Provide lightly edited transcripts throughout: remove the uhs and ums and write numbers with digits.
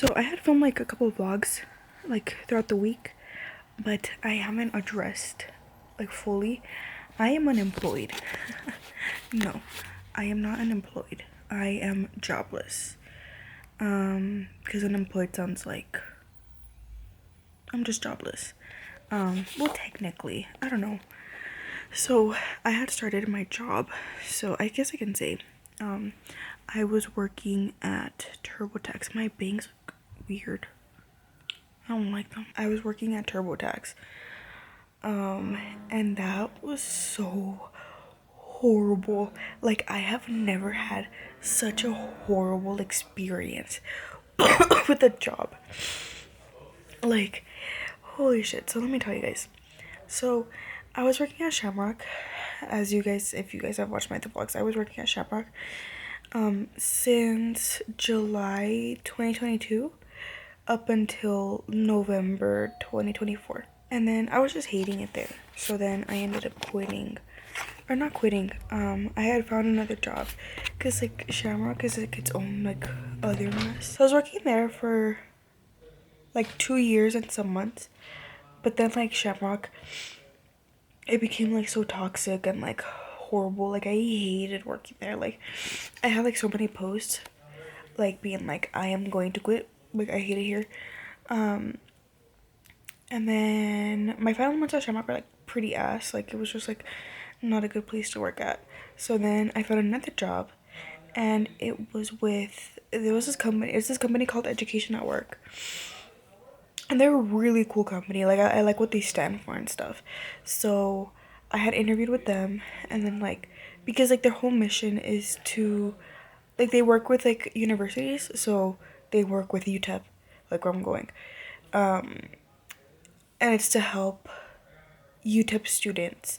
So I had filmed like a couple of vlogs like throughout the week, but I haven't addressed like fully. I am unemployed. No, I am not unemployed. I am jobless. Because unemployed sounds like I'm just jobless. Well, technically, I don't know. So I had started my job, so I guess I can say, um, I was working at TurboTax. My bangs look weird. I don't like them. I was working at TurboTax. And that was so horrible. Like, I have never had such a horrible experience with a job. Like, holy shit. So let me tell you guys. So I was working at Shamrock. As you guys, if you guys have watched my vlogs, I was working at Shamrock since July 2022 up until November 2024. And then I was just hating it there. So then I ended up quitting. Or not quitting. I had found another job. Because like Shamrock is like its own like other mess. So I was working there for like 2 years and some months. But then like Shamrock, it became like so toxic and like horrible. Like I hated working there. Like I had like so many posts like being like I am going to quit. Like I hate it here. And then my final months at Shamrock were like pretty ass. Like it was just like not a good place to work at. So then I found another job, and it was with there was this company. It's this company called Education at Work, and they're a really cool company. Like I like what they stand for and stuff. So I had interviewed with them, and then like because like their whole mission is to like they work with like universities. So they work with UTEP, like where I'm going. And it's to help UTEP students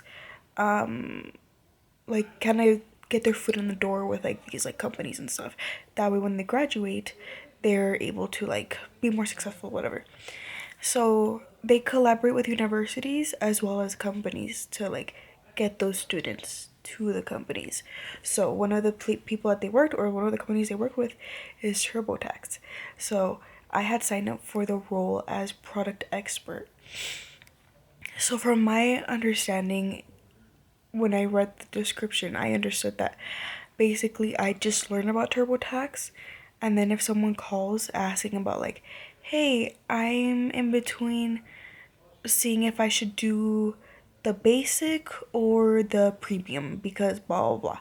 like kind of get their foot in the door with like these like companies and stuff. That way when they graduate, they're able to like be more successful, whatever. So they collaborate with universities as well as companies to like get those students to the companies. So one of the people that they worked or one of the companies they worked with is TurboTax. So I had signed up for the role as product expert. So from my understanding, when I read the description, I understood that basically I just learned about TurboTax, and then if someone calls asking about like, hey, I'm in between seeing if I should do the basic or the premium because blah blah blah,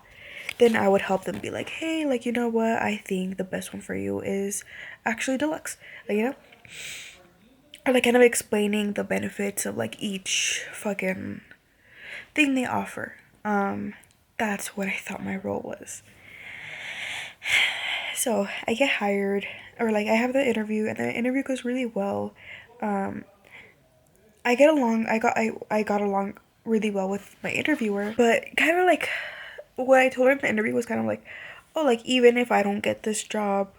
then I would help them be like, hey, like you know what, I think the best one for you is actually deluxe, like, you know, or like kind of explaining the benefits of like each fucking thing they offer. That's what I thought my role was. So I get hired, or like I have the interview, and the interview goes really well. I get along. I got along really well with my interviewer, but kind of like what I told her in the interview was kind of like, oh, like even if I don't get this job,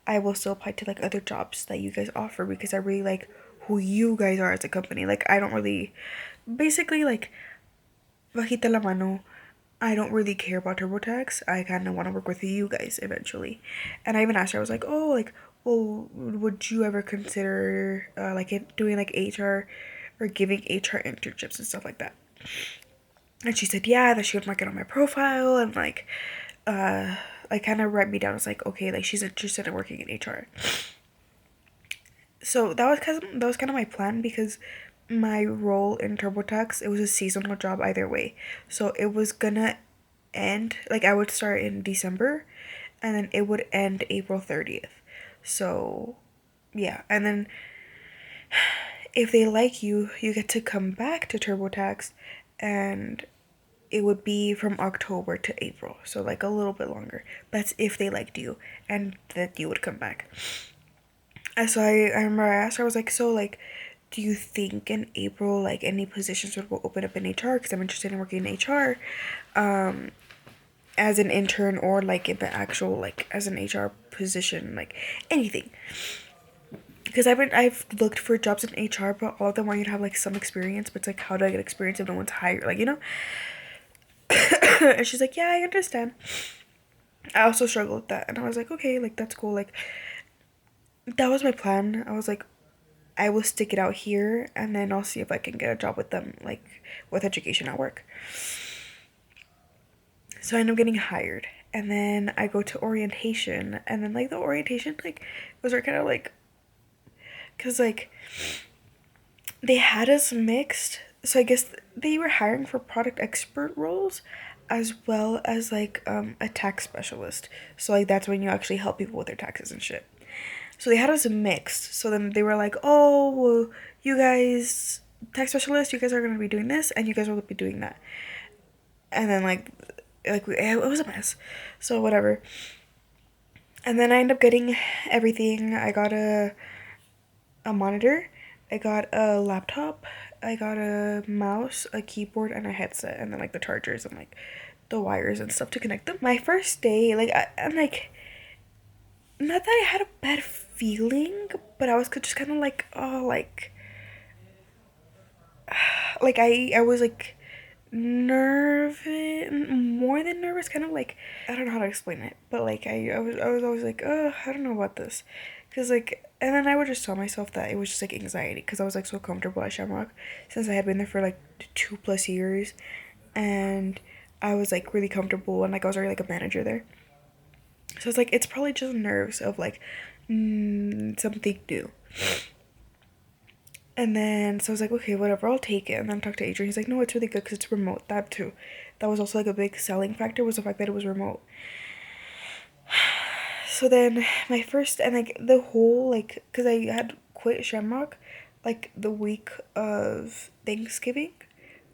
I will still apply to like other jobs that you guys offer because I really like who you guys are as a company. Like I don't really, basically like bajita la mano. I don't really care about TurboTax. I kind of want to work with you guys eventually. And I even asked her, I was like, oh, like, well, would you ever consider like doing like HR or giving HR internships and stuff like that? And she said, yeah, that she would mark it on my profile and like kind of write me down. It's like, okay, like she's interested in working in HR. So that was kind of my plan because my role in TurboTax, it was a seasonal job either way. So it was gonna end like I would start in December and then it would end April 30th. So yeah, and then if they like you, you get to come back to TurboTax, and it would be from October to April. So like a little bit longer. That's if they liked you and that you would come back. And so I remember I asked her, I was like, so like, do you think in April like any positions would open up in HR? Because I'm interested in working in HR, as an intern or like in the actual like as an HR position, like anything. Because I've looked for jobs in HR, but all of them want you to have like some experience. But it's like, how do I get experience if no one's hired? Like, you know. And she's like, yeah, I understand. I also struggle with that, and I was like, okay, like that's cool. Like that was my plan. I was like, I will stick it out here and then I'll see if I can get a job with them, like with education at work. So I end up getting hired. And then I go to orientation. And then, like, the orientation, like, was kind of like, because, like, they had us mixed. So I guess they were hiring for product expert roles as well as, like, a tax specialist. So, like, that's when you actually help people with their taxes and shit. So they had us mixed. So then they were like, oh, well, you guys, tax specialists, you guys are going to be doing this and you guys will be doing that. And then, like it was a mess. So whatever. And then I ended up getting everything. I got a monitor, I got a laptop, I got a mouse, a keyboard, and a headset, and then like the chargers and like the wires and stuff to connect them. My first day, like I'm like, not that I had a bad feeling, but I was just kind of like, oh, like I was like nervous, more than nervous, kind of like, I don't know how to explain it, but like I was always like, oh, I don't know about this, because like, and then I would just tell myself that it was just like anxiety because I was like so comfortable at Shamrock since I had been there for like 2+ years, and I was like really comfortable and like I was already like a manager there, so it's like it's probably just nerves of like something new. And then, so I was like, okay, whatever, I'll take it. And then I talked to Adrian. He's like, no, it's really good because it's remote. That too. That was also like a big selling factor, was the fact that it was remote. So then my first, and like the whole, like, because I had quit Shamrock like the week of Thanksgiving.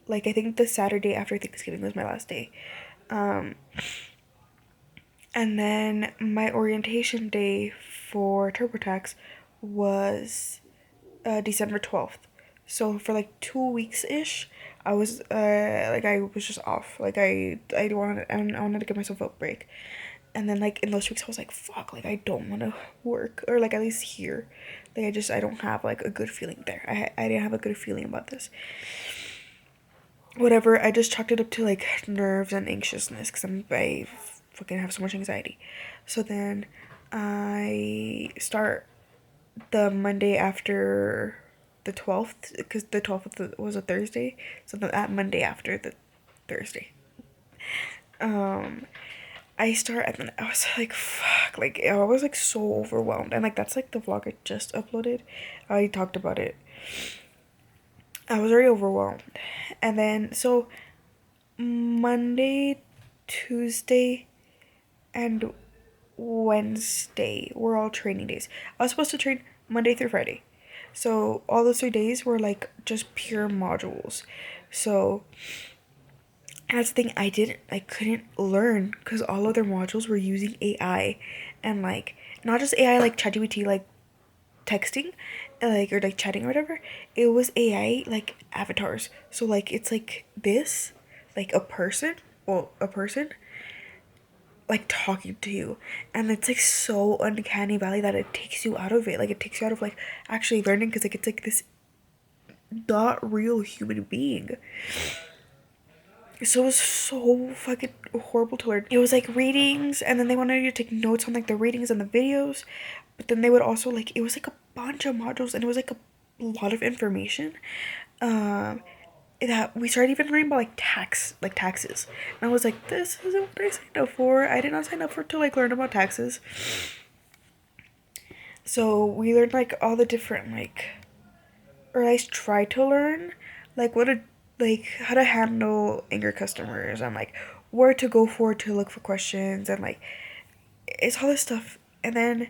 Like, I think the Saturday after Thanksgiving was my last day. Um, and then my orientation day for TurboTax was December 12th. So for like 2 weeks ish, I was like I was just off. Like I wanted to give myself a break. And then like in those weeks I was like, fuck, like I don't want to work, or like at least here. Like I don't have like a good feeling there. I didn't have a good feeling about this. Whatever, I just chalked it up to like nerves and anxiousness cuz I fucking have so much anxiety. So then I start the Monday after the 12th, because the 12th was a Thursday, so that Monday after the Thursday, um I start, and then I was like, fuck, like I was like so overwhelmed, and like that's like the vlog I just uploaded. I talked about it. I was already overwhelmed, and then so Monday, Tuesday, and Wednesday were all training days. I was supposed to train Monday through Friday. So all those 3 days were like just pure modules. So that's the thing, I couldn't learn because all of their modules were using AI, and like not just AI like ChatGPT, like texting, like, or like chatting or whatever. It was AI like avatars. So like it's like this, like a person like talking to you, and it's like so uncanny valley that it takes you out of it, like it takes you out of like actually learning, because like it's like this not real human being. So it was so fucking horrible to learn. It was like readings, and then they wanted you to take notes on like the readings and the videos, but then they would also like, it was like a bunch of modules, and it was like a lot of information. um that we started even learning about like taxes, and I was like, this isn't what I signed up for. I did not sign up for to like learn about taxes. So we learned like all the different like, or at least try to learn like like how to handle angry customers, and like where to go for to look for questions, and like it's all this stuff. And then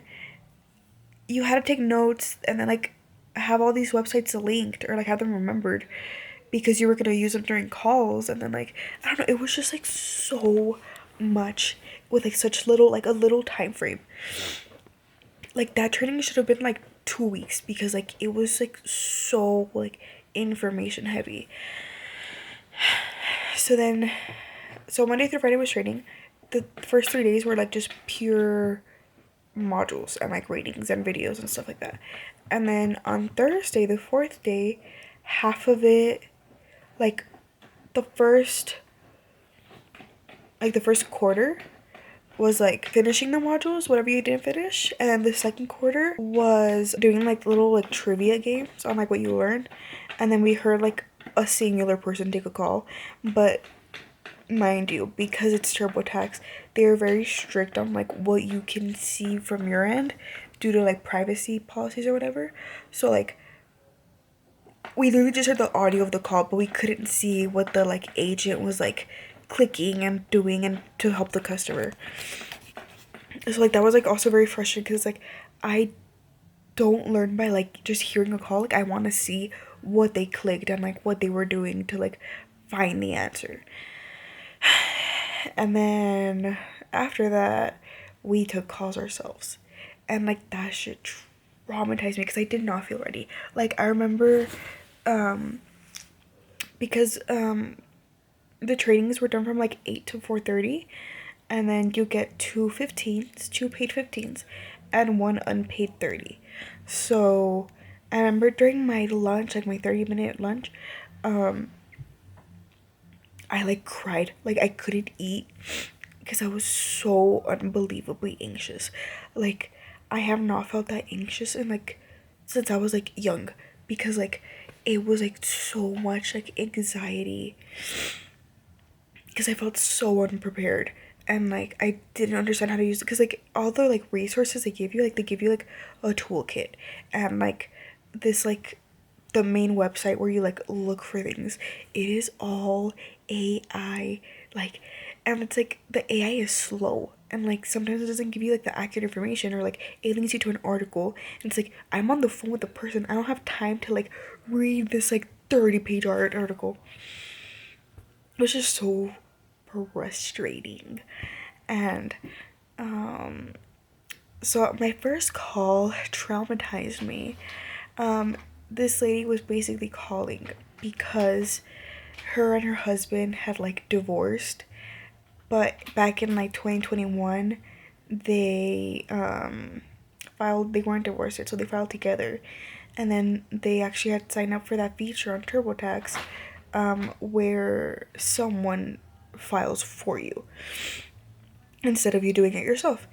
you had to take notes, and then like have all these websites linked, or like have them remembered, because you were gonna use them during calls. And then like, I don't know, it was just like so much with like such little, like a little time frame. Like that training should have been like 2 weeks, because like it was like so like information heavy. So then, so Monday through Friday was training. The first 3 days were like just pure modules and like ratings and videos and stuff like that. And then on Thursday, the fourth day, half of it, like the first, like the first quarter was like finishing the modules, whatever you didn't finish, and the second quarter was doing like little like trivia games on like what you learned. And then we heard like a singular person take a call, but mind you, because it's TurboTax, they are very strict on like what you can see from your end due to like privacy policies or whatever. So like we literally just heard the audio of the call, but we couldn't see what the like agent was like clicking and doing and to help the customer. So like that was like also very frustrating because like I don't learn by like just hearing a call. Like I want to see what they clicked and like what they were doing to like find the answer. And then after that, we took calls ourselves. And like that shit traumatized me because I did not feel ready. Like I remember because the trainings were done from like 8 to 4:30, and then you get 2 15s, 2 paid 15s, and one unpaid 30. So I remember during my lunch, like my 30-minute lunch, I like cried. Like I couldn't eat because I was so unbelievably anxious. Like I have not felt that anxious in like since I was like young, because like it was like so much like anxiety because I felt so unprepared, and like I didn't understand how to use it because like all the like resources they give you, like they give you like a toolkit and like this like the main website where you like look for things, it is all AI, like, and it's like the AI is slow and like sometimes it doesn't give you like the accurate information, or like it links you to an article and it's like I'm on the phone with the person, I don't have time to like read this like 30-page article. It was just so frustrating. And so my first call traumatized me. um this lady was basically calling because her and her husband had like divorced, but back in like 2021 they filed, they weren't divorced yet, so they filed together, and then they actually had signed up for that feature on TurboTax, where someone files for you instead of you doing it yourself.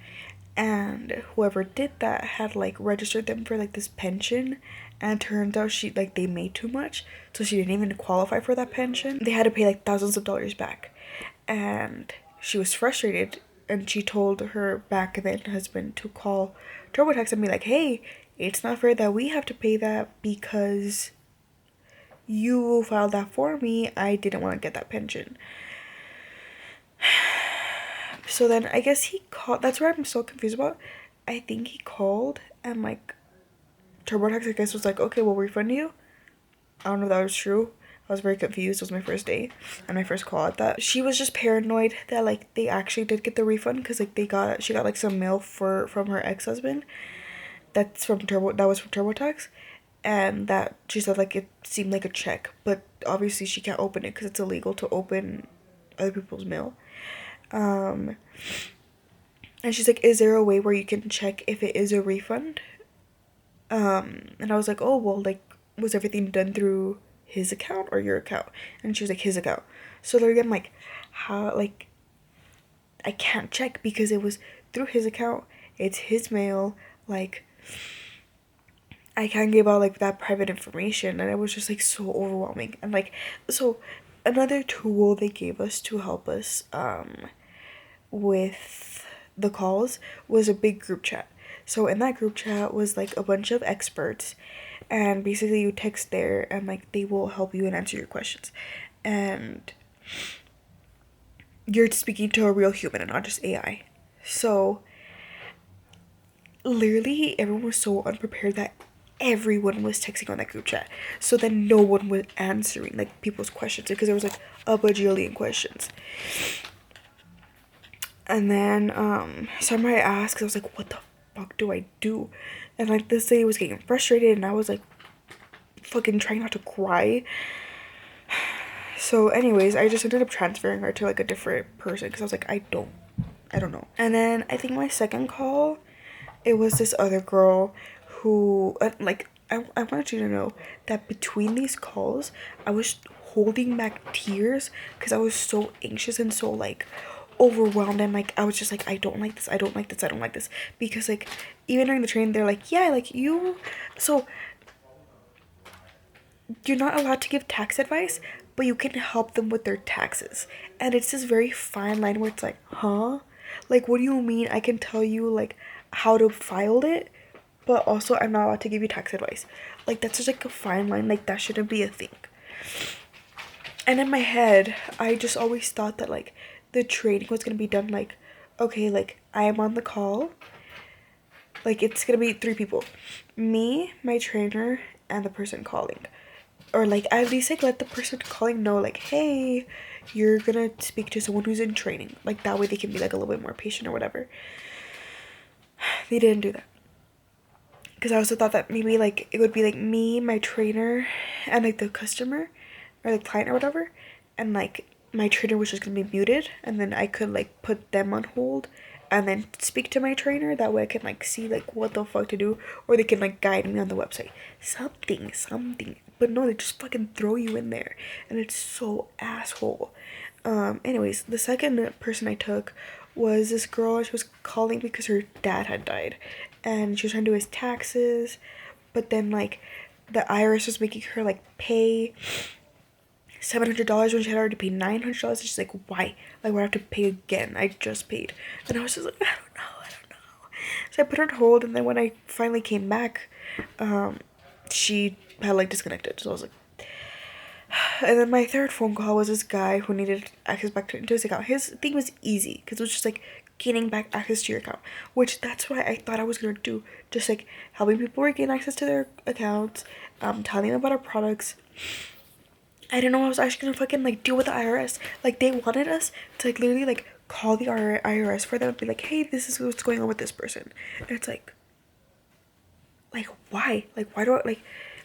And whoever did that had like registered them for like this pension, and it turns out she like they made too much, so she didn't even qualify for that pension. They had to pay like thousands of dollars back, and she was frustrated, and she told her back then husband to call TurboTax and be like, hey, it's not fair that we have to pay that because you filed that for me, I didn't want to get that pension. So then I guess he called. That's where I'm so confused about. I think he called and like TurboTax, I guess, was like, okay, we'll refund you. I don't know if that was true. I was very confused. It was my first day and my first call at that. She was just paranoid that like they actually did get the refund because like she got like some mail from her ex-husband that was from TurboTax, and that she said like it seemed like a check, but obviously she can't open it because it's illegal to open other people's mail. And she's like, is there a way where you can check if it is a refund? And I was like, oh, well, like, was everything done through his account or your account? And she was like, his account. So then again, like, how, like, I can't check because it was through his account, it's his mail, like, I can't give out, like, that private information, and it was just, like, so overwhelming. And, like, so another tool they gave us to help us, with the calls was a big group chat. So in that group chat was like a bunch of experts, and basically you text there and like they will help you and answer your questions, and you're speaking to a real human and not just AI. So literally everyone was so unprepared that everyone was texting on that group chat, so then no one was answering like people's questions because there was like a bajillion questions. And then somebody asked, I was like, what the fuck do I do? And like this lady was getting frustrated and I was like fucking trying not to cry. So anyways, I just ended up transferring her to like a different person because I was like, I don't know. And then I think my second call, it was this other girl who like I wanted you to know that between these calls I was holding back tears because I was so anxious and so like overwhelmed, and like I was just like, I don't like this, I don't like this, I don't like this, because like even during the training they're like, yeah, like you, so you're not allowed to give tax advice, but you can help them with their taxes. And it's this very fine line where it's like, huh? Like, what do you mean I can tell you, like, how to file it, but also I'm not allowed to give you tax advice? Like, that's just like a fine line. Like, that shouldn't be a thing. And in my head, I just always thought that, like, the training was gonna be done, like, okay, like, I am on the call. Like, it's gonna be 3 people: me, my trainer, and the person calling. Or like at least like let the person calling know, like, hey, you're gonna speak to someone who's in training, like that way they can be like a little bit more patient or whatever. They didn't do that, because I also thought that maybe like it would be like me, my trainer, and like the customer or the client or whatever, and like my trainer was just gonna be muted, and then I could like put them on hold and then speak to my trainer. That way I can like see like what the fuck to do, or they can like guide me on the website, something. But no, they just fucking throw you in there, and it's so asshole. Anyways, the second person I took was this girl. She was calling because her dad had died, and she was trying to do his taxes, but then like the IRS was making her like pay $700 when she had already paid $900. She's like, why? Like, why do I have to pay again? I just paid. And I was just like, I don't know. So I put her on hold, and then when I finally came back, she had like disconnected. So I was like, and then my third phone call was this guy who needed access back to into his account. His thing was easy because it was just like gaining back access to your account, which that's what I thought I was gonna do, just like helping people regain access to their accounts, telling them about our products. I didn't know I was actually gonna fucking like deal with the IRS. Like, they wanted us to like literally like call the IRS for them and be like, hey, this is what's going on with this person. And it's like why? Like, why do I like?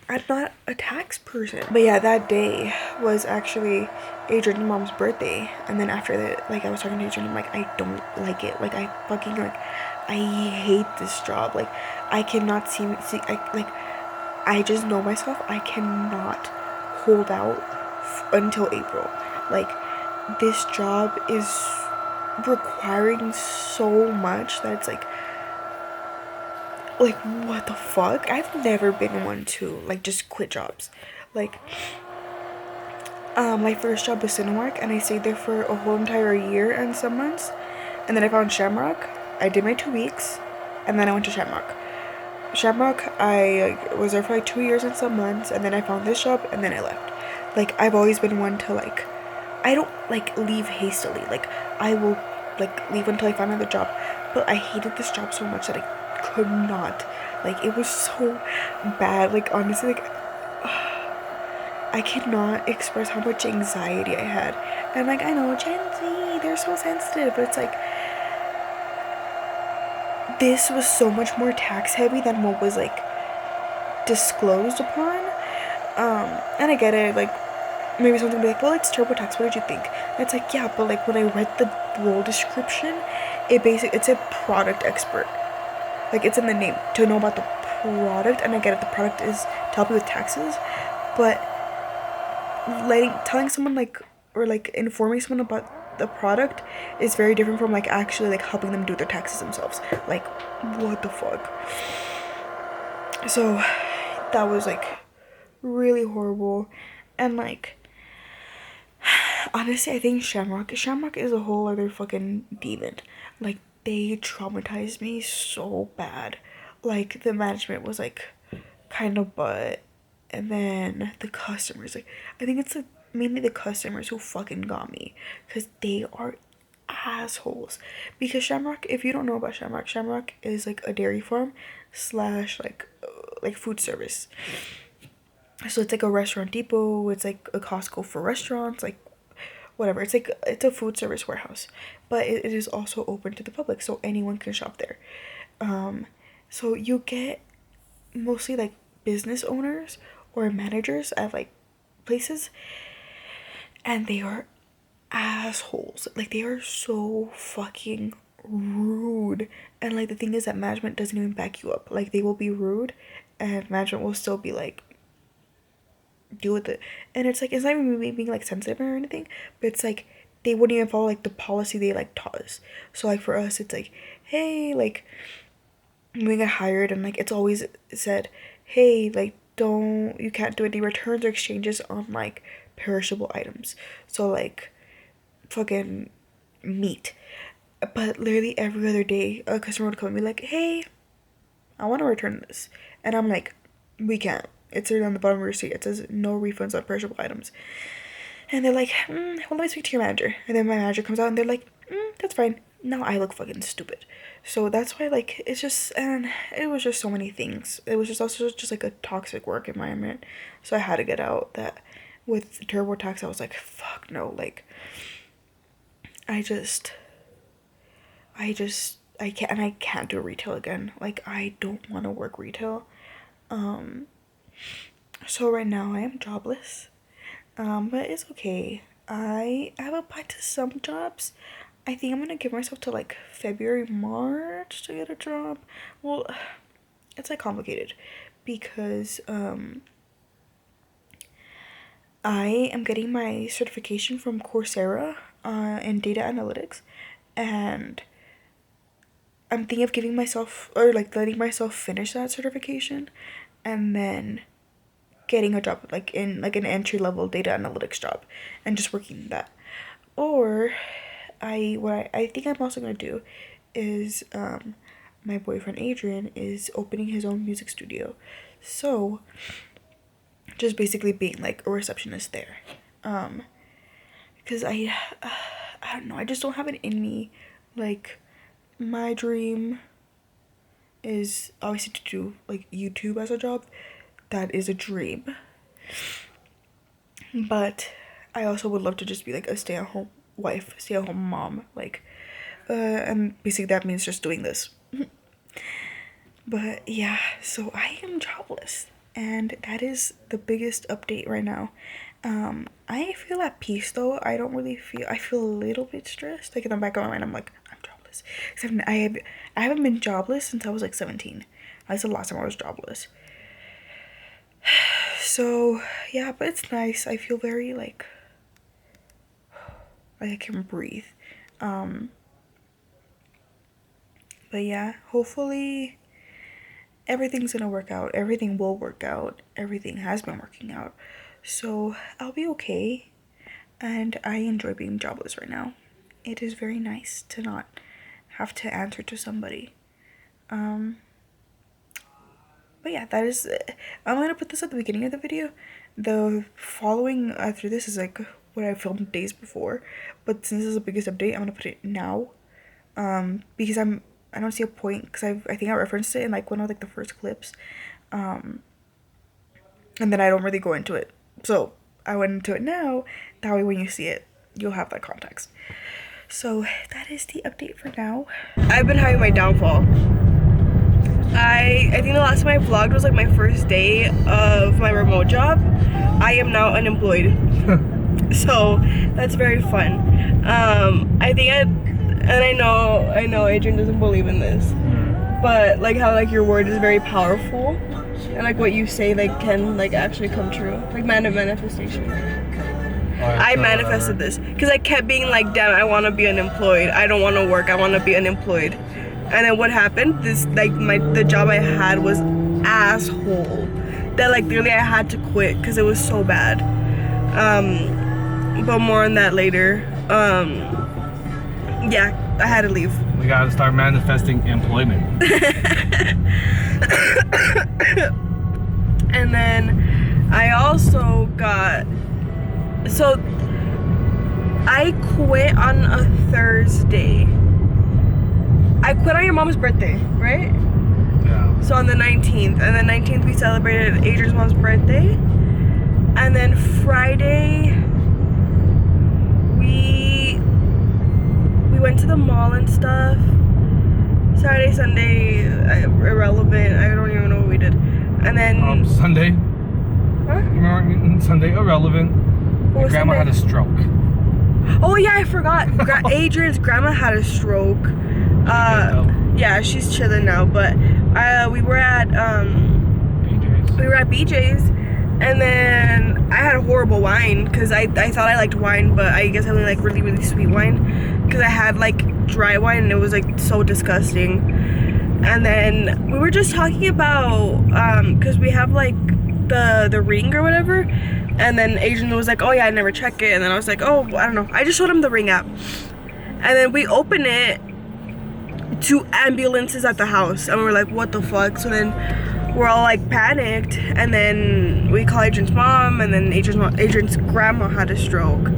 I'm not a tax person. But yeah, that day was actually Adrian's mom's birthday, and then after that, like, I was talking to Adrian, I'm like, I don't like it. Like, I fucking like, I hate this job. Like, I cannot see. I just know myself. I cannot hold out until April. Like, this job is requiring so much that it's like what the fuck? I've never been one to like just quit jobs. Like, my first job was Cinemark, and I stayed there for a whole entire year and some months, and then I found Shamrock. I did my 2 weeks, and then I went to Shamrock. Shamrock, I was there for like 2 years and some months, and then I found this job, and then I left. Like, I've always been one to like, I don't like leave hastily. Like, I will like leave until I find another job. But I hated this job so much that I could not. Like, it was so bad. Like, honestly, like, I cannot express how much anxiety I had. And like, I know Gen Z, they're so sensitive, but it's like, this was so much more tax heavy than what was like disclosed upon. And I get it, like, maybe someone's gonna be like, well, it's TurboTax, what did you think? And it's like, yeah, but like when I read the role description, it's a product expert. Like, it's in the name to know about the product, and I get it, the product is to help you with taxes, but telling someone like, or like informing someone about the product is very different from like actually like helping them do their taxes themselves. Like, what the fuck? So that was like really horrible. And like, honestly, I think Shamrock is a whole other fucking demon. Like, they traumatized me so bad. Like, the management was like kind of butt, and then the customers, like, I think it's like mainly the customers who fucking got me, because they are assholes. Because Shamrock, if you don't know about Shamrock is like a dairy farm slash like food service. So it's like a restaurant depot. It's like a Costco for restaurants, like whatever. It's like, it's a food service warehouse, but it is also open to the public, so anyone can shop there. So you get mostly like business owners or managers at like places, and they are assholes. Like, they are so fucking rude. And like, the thing is that management doesn't even back you up. Like, they will be rude, and management will still be like, deal with it. And it's like, it's not even me being like sensitive or anything, but it's like, they wouldn't even follow like the policy they like taught us. So like for us, it's like, hey, like when we get hired, and like it's always said, hey, like you can't do any returns or exchanges on like perishable items. So like fucking meat. But literally every other day, a customer would come and be like, hey, I want to return this. And I'm like, we can't. It's written on the bottom of your receipt. It says no refunds on perishable items. And they're like, well, let me speak to your manager. And then my manager comes out and they're like, that's fine. Now I look fucking stupid. So that's why, like, it's just, and it was just so many things. It was just also just like a toxic work environment. So I had to get out. That with TurboTax, I was like, fuck no. Like, I can't do retail again. Like, I don't want to work retail. So right now I am jobless. But it's okay. I have applied to some jobs. I think I'm gonna give myself to like February, March to get a job. Well, it's like complicated because I am getting my certification from Coursera in data analytics, and I'm thinking of giving myself, or like letting myself finish that certification and then getting a job like in like an entry level data analytics job and just working that. Or what I think I'm also gonna do is my boyfriend Adrian is opening his own music studio, so just basically being like a receptionist there, because I don't know, I just don't have it in me. Like, my dream is obviously to do like YouTube as a job. That is a dream. But I also would love to just be like a stay-at-home wife, stay-at-home mom, like, and basically that means just doing this. But yeah, so I am jobless, and that is the biggest update right now. I feel at peace though. I feel a little bit stressed. Like in the back of my mind, I'm like, I'm jobless. Except I haven't been jobless since I was like 17. That's the last time I was jobless. So yeah, but it's nice. I feel very like I can breathe. But yeah, hopefully everything's gonna work out. Everything will work out. Everything has been working out. So I'll be okay. And I enjoy being jobless right now. It is very nice to not have to answer to somebody. But yeah, that is it. I'm gonna put this at the beginning of the video. The following after this is like what I filmed days before. But since this is the biggest update, I'm gonna put it now. Because I don't see a point, because I think I referenced it in like one of like the first clips. And then I don't really go into it. So I went into it now. That way when you see it, you'll have that context. So that is the update for now. I've been having my downfall. I think the last time I vlogged was like my first day of my remote job. I am now unemployed. So that's very fun. I know Adrian doesn't believe in this, but like how like your word is very powerful, and like what you say like can like actually come true, like manifestation. I manifested this because I kept being like, damn, I want to be unemployed. I don't want to work. I want to be unemployed. And then what happened? This like the job I had was asshole. That like literally I had to quit because it was so bad. But more on that later. Yeah, I had to leave. We gotta start manifesting employment. And then I also got, so I quit on a Thursday. I quit on your mom's birthday, right? Yeah. So on the 19th. And then 19th we celebrated Adrian's mom's birthday. And then Friday we went to the mall and stuff. Saturday, Sunday, irrelevant. I don't even know what we did. And then Sunday. Huh? Remember Sunday, irrelevant. My grandma had a stroke. Oh yeah, I forgot. Adrian's grandma had a stroke. Yeah, she's chilling now. But we were at BJ's. We were at BJ's, And then I had a horrible wine because I thought I liked wine, but I guess I only like really, really sweet wine because I had like dry wine and it was like so disgusting. And then we were just talking about, because we have like the ring or whatever, and then Adrian was like, oh yeah, I never check it. And then I was like, oh, I don't know. I just showed him the ring app. And then we open it, 2 ambulances at the house, and we're like, what the fuck? So then we're all like panicked, and then we call Adrian's mom, and then Adrian's grandma had a stroke,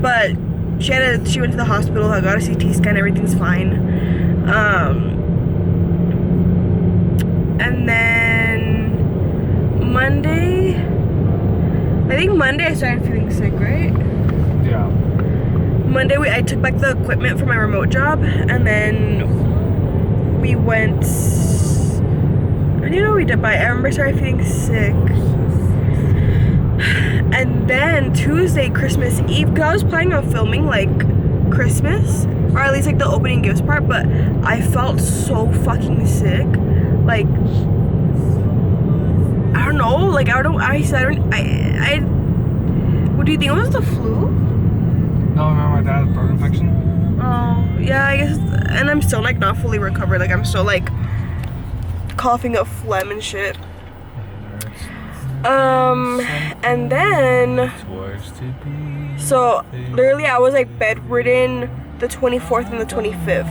but she went to the hospital. I got a CT scan, everything's fine. And then Monday, I started feeling sick, right? Yeah. Monday I took back the equipment for my remote job, and then we went, I don't know what we did, but I remember I started feeling sick. And then Tuesday, Christmas Eve, because I was planning on filming like Christmas, or at least like the opening gifts part, but I felt so fucking sick. Like, I don't know, like what do you think, it was the flu? No, remember my dad's throat infection? Oh, yeah, I guess, and I'm still like not fully recovered, like I'm still like coughing up phlegm and shit. And then, so literally I was like bedridden the 24th and the 25th.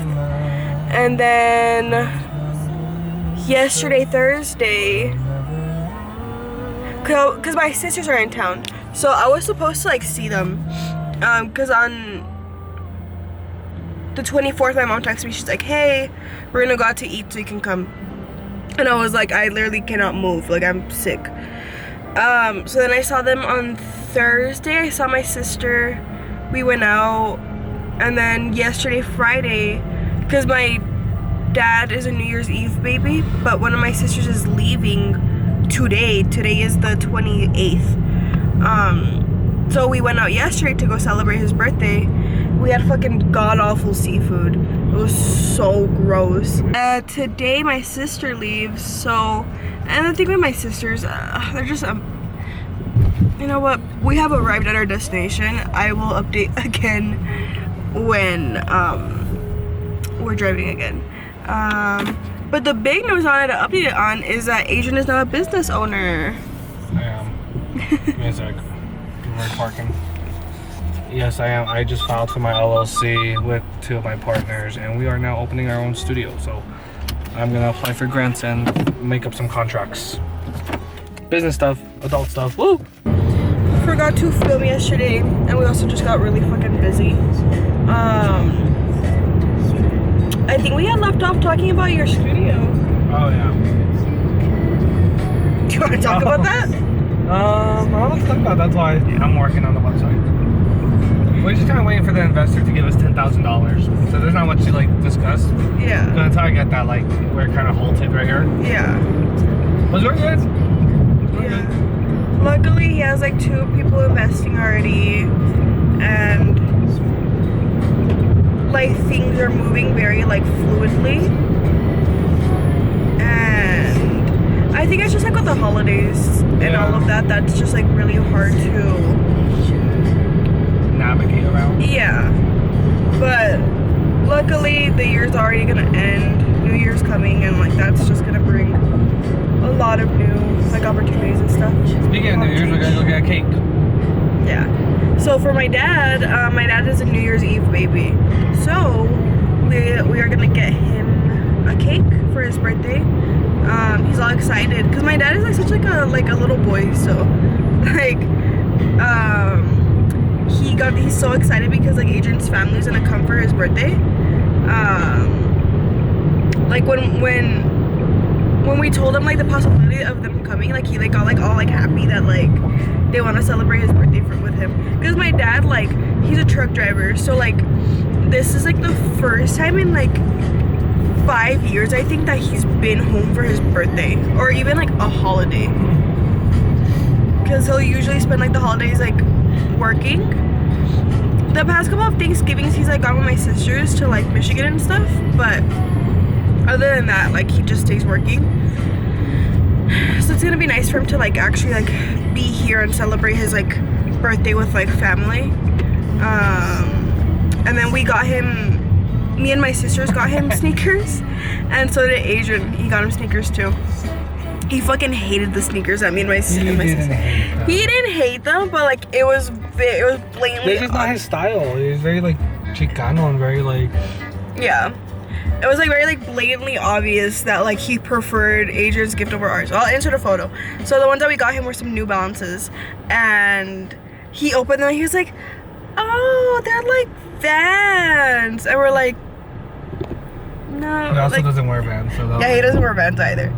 And then yesterday, Thursday, because my sisters are in town, so I was supposed to like see them, because on the 24th my mom texted me, she's like, hey, we're gonna go out to eat so you can come. And I was like, I literally cannot move, like I'm sick. So then I saw them on Thursday. I saw my sister, we went out. And then yesterday, Friday, because my dad is a New Year's Eve baby, but one of my sisters is leaving today. Today is the 28th. So we went out yesterday to go celebrate his birthday. We had fucking god-awful seafood. It was so gross. Today my sister leaves, so, and the thing with my sisters, they're just, you know what, we have arrived at our destination. I will update again when we're driving again. But the big news I wanted to update it on is that Adrian is now a business owner. I am. Give me a sec. We're parking. Yes, I am. I just filed for my LLC with 2 of my partners, and we are now opening our own studio. So I'm gonna apply for grants and make up some contracts. Business stuff, adult stuff. Woo! Forgot to film yesterday, and we also just got really fucking busy. I think we had left off talking about your studio. Oh yeah. Do you want to talk about that? Let's talk about that's why I'm working on the website. We're just kind of waiting for the investor to give us $10,000. So there's not much to like discuss. Yeah. But until I get that, like we're kind of halted right here. Yeah. Was we're good. Yeah. Luckily, he has like 2 people investing already, and like things are moving very like fluidly. And I think it's just like with the holidays and all of that, that's just like really hard to navigate around. Yeah. But luckily the year's already gonna end. New Year's coming, and like that's just gonna bring a lot of new like opportunities and stuff. Speaking of New Year's, we're gonna go get a cake. Yeah. So for my dad is a New Year's Eve baby. So we are gonna get him a cake for his birthday. He's all excited because my dad is like such like a little boy. So like he's so excited because like Adrian's family's gonna come for his birthday. Like when we told him like the possibility of them coming, like he like got like all like happy that like they want to celebrate his birthday with him. Because my dad, like, he's a truck driver, so like this is like the first time in like 5 years I think that he's been home for his birthday or even like a holiday. Because he'll usually spend like the holidays like working. The past couple of Thanksgivings he's like gone with my sisters to like Michigan and stuff, but other than that, like he just stays working. So it's gonna be nice for him to like actually like be here and celebrate his like birthday with like family. And then we got him, me and my sisters got him sneakers, and so did Adrian. He got him sneakers too. He fucking hated the sneakers that me and my sister. He didn't hate them, but like it was blatantly. This is not his style. He's very like Chicano and very like. Yeah. It was like very like blatantly obvious that like he preferred Adrian's gift over ours. I'll insert a photo. So the ones that we got him were some New Balances, and he opened them and he was like, "Oh, they're like Vans," and we're like, "No." He also like, doesn't wear Vans, so yeah, he doesn't wear Vans either.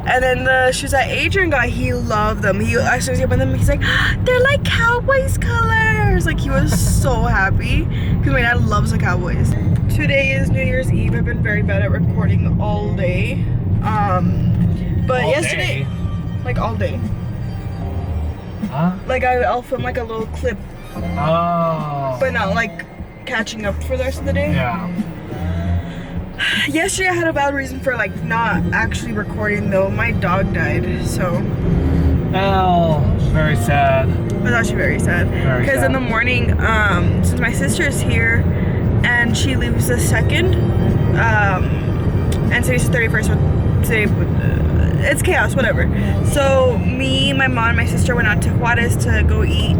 And then the shoes that Adrian got, he loved them. He as soon as he opened them, he's like, "They're like Cowboys colors." Like he was so happy because my dad loves the Cowboys. Today is New Year's Eve. I've been very bad at recording all day. But all yesterday, day? like all day. Huh? Like I'll film like a little clip, Oh. but not like catching up for the rest of the day. Yeah. Yesterday I had a valid reason for like not actually recording though. My dog died, so Oh, very sad. it was actually very sad. Very Because in sad. the morning, since my sister's here and she leaves the 2nd, and today's the 31st, so today it's chaos, whatever. So me, my mom, and my sister went out to Juarez to go eat,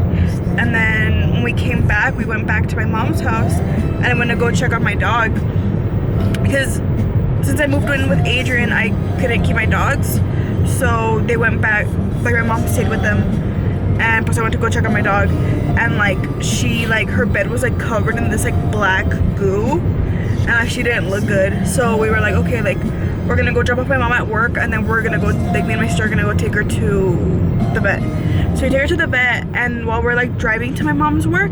and then when we came back, we went back to my mom's house, and I went to go check on my dog. Because since I moved in with Adrian, I couldn't keep my dogs, so they went back, like my mom stayed with them, and plus I went to go check on my dog, and like she, like her bed was like covered in this like black goo, and like she didn't look good, so we were like, okay, like we're gonna go drop off my mom at work, and then we're gonna go, like me and my sister are gonna go take her to the vet. So we take her to the vet, and while we're like driving to my mom's work,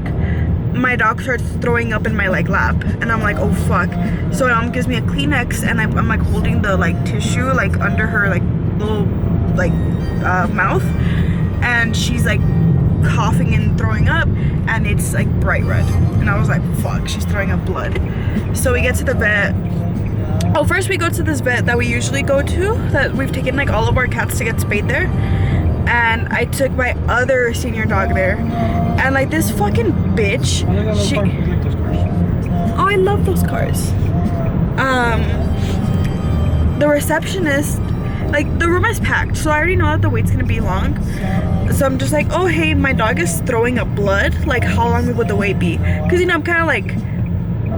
my dog starts throwing up in my like lap, and I'm like, oh fuck. So my mom gives me a Kleenex, and I'm like holding the like tissue like under her like little like mouth, and she's like coughing and throwing up, and it's like bright red, and I was like, fuck, she's throwing up blood. So we get to the vet. Oh, first we go to this vet that we usually go to, that we've taken like all of our cats to get spayed there, and I took my other senior dog there, and like this fucking bitch, she, oh, I love those cars. The receptionist, like the room is packed, so I already know that the wait's gonna be long, so I'm just like, oh hey, my dog is throwing up blood, like how long would the wait be? Because you know, I'm kind of like,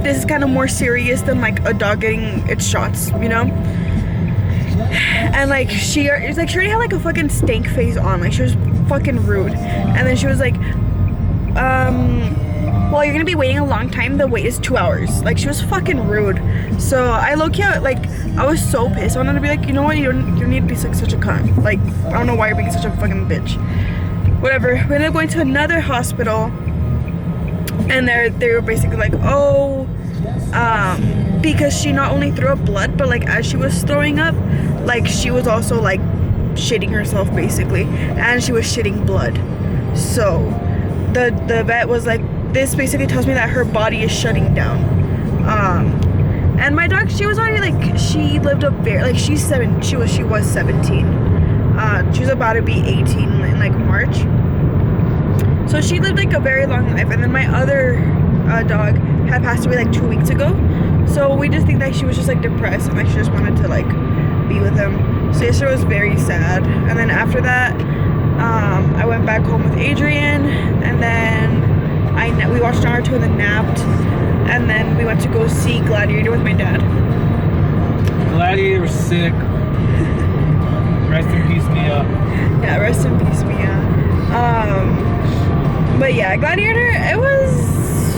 this is kind of more serious than like a dog getting its shots, you know? And like she already had like a fucking stank face on, like she was fucking rude, and then she was like, well, you're gonna be waiting a long time, the wait is 2 hours. Like she was fucking rude. So I low-key, like I was so pissed. I wanted to be like, you know what, you don't need to be like such a cunt. Like I don't know why you're being such a fucking bitch. Whatever. We ended up going to another hospital, and they were basically like, oh, because she not only threw up blood, but like as she was throwing up, like she was also like shitting herself basically, and she was shitting blood. So the vet was like, this basically tells me that her body is shutting down. And my dog, she was already like, she lived a very, like she was 17. She was 17. She was about to be 18 in like March. So she lived like a very long life. And then my other dog had passed away like 2 weeks ago. So we just think that she was just like depressed, and like she just wanted to like be with him. So yesterday was very sad. And then after that, I went back home with Adrian, and then we watched Naruto and then napped, and then we went to go see Gladiator with my dad. Gladiator was sick. Rest in peace, Mia. Yeah, rest in peace, Mia. But yeah, Gladiator, it was,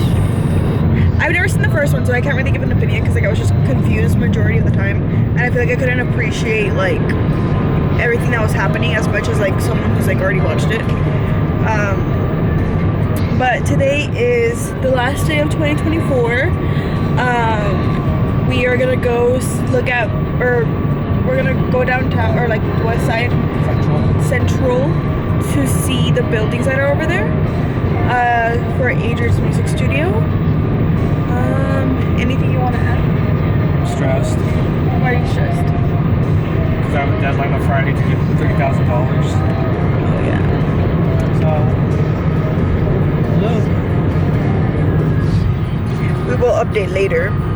I've never seen the first one, so I can't really give an opinion because like I was just confused majority of the time, and I feel like I couldn't appreciate like everything that was happening as much as like someone who's like already watched it. But today is the last day of 2024. We are gonna go look at, or we're gonna go downtown, or like west side, Central, to see the buildings that are over there, for Adrian's music studio. Anything you want to add? Stressed. Why are you stressed? because I have a deadline on Friday to get $3,000. Oh yeah. So, look. We will update later.